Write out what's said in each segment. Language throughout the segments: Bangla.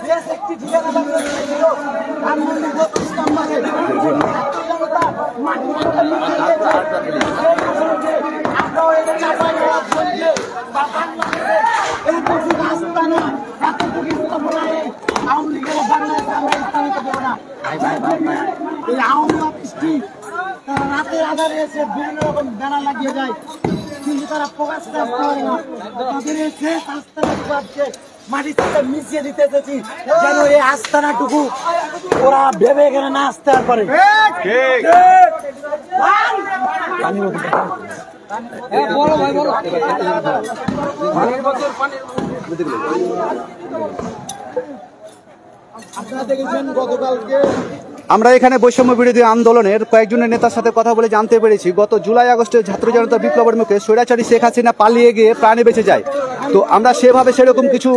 দেশ একটি ঠিকানা ছিল ধানমন্ডি 32 নম্বরে আমরাও এই চাপাইনবাবগঞ্জে বা বাংলাদেশে এই প্রচুর আস্তানা এতটুকু স্থাপনায় আওয়ামী লীগের বাংলাদেশে আমরা স্থানিত দেবো না। এই আওয়ামী অফিসটি তারা রাতের আধারে এসে বিভিন্ন রকম ব্যানার লাগিয়ে যায়, কিন্তু তারা প্রকাশ করতে পারে না। তাদের এই শেষ আস্তানাটুকু আজকে মাটির সাথে মিশিয়ে দিতে এসেছি, যেন এই আস্তানাটুকু ওরা ভেবে এখানে না আসতে পারে। আপনারা দেখেছেন গতকালকে আমরা এখানে বৈষম্য বিরোধী আন্দোলনের কয়েকজনের নেতার সাথে কথা বলে জানতে পেরেছি, গত জুলাই আগস্টে ছাত্র জনতা বিপ্লবের মুখে স্বৈরাচারী শেখ হাসিনা পালিয়ে গিয়ে প্রাণে বেঁচে যায়। তো আমরা সেভাবে সেরকম কিছু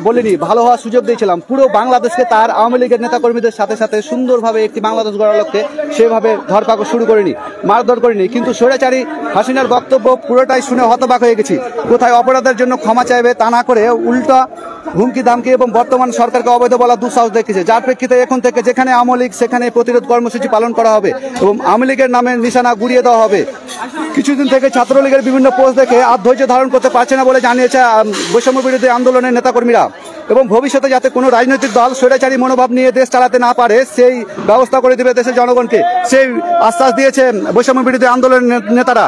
বলিনি, ভালো হওয়ার সুযোগ দিয়েছিলাম। পুরো বাংলাদেশকে তার আওয়ামী লীগের নেতাকর্মীদের সাথে সাথে সুন্দরভাবে একটি বাংলাদেশ গড়ার লক্ষ্যে সেভাবে ধরপাকড় শুরু করিনি, মারধর করিনি। কিন্তু স্বৈরাচারী হাসিনার বক্তব্য পুরোটাই শুনে হতবাক হয়ে গেছি। কোথায় অপরাধের জন্য ক্ষমা চাইবে তা না করে উল্টা হুমকি ধামকি এবং বর্তমান সরকারকে অবৈধ বলার দুঃসাহস দেখেছে, যার প্রেক্ষিতে এখন থেকে যেখানে আওয়ামী লীগ সেখানে প্রতিরোধ কর্মসূচি পালন করা হবে এবং আওয়ামী লীগের নামে নিশানা গুড়িয়ে দেওয়া হবে। কিছুদিন থেকে ছাত্রলীগের বিভিন্ন পোস্ট দেখে আর ধৈর্য ধারণ করতে পারছে না বলে জানিয়েছে বৈষম্য বিরোধী আন্দোলনের নেতাকর্মীরা, এবং ভবিষ্যতে যাতে কোনো রাজনৈতিক দল স্বৈরাচারী মনোভাব নিয়ে দেশ চালাতে না পারে সেই ব্যবস্থা করে দেবে দেশের জনগণকে, সেই আশ্বাস দিয়েছে বৈষম্য বিরোধী আন্দোলনের নেতারা।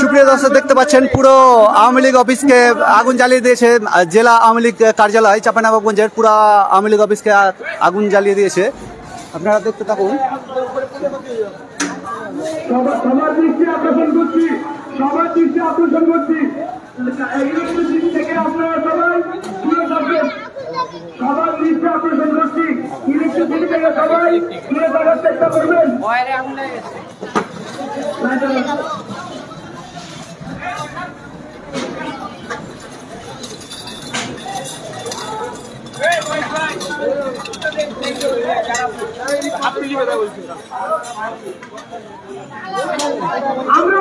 সুপ্রিয় দর্শক, দেখতে পাচ্ছেন পুরো আওয়ামী লীগ অফিসকে আগুন জ্বালিয়ে দিয়েছে। জেলা আওয়ামী লীগ কার্যালয় চাঁপাইনবাবগঞ্জের পুরো আওয়ামী লীগ অফিসকে আগুন জ্বালিয়ে দিয়েছে। আপনারা দেখতে থাকুন। সবার দৃষ্টি আকর্ষণ করছি, সবার দৃষ্টি আকর্ষণ করছি। দিক থেকে আপনারা সবাই দূরে থাকবেন, সবার দৃষ্টি আকর্ষণ করছি। ইলেকট্রিসিটি থেকে সবাই দূরে থাকার চেষ্টা করবেন। আমরা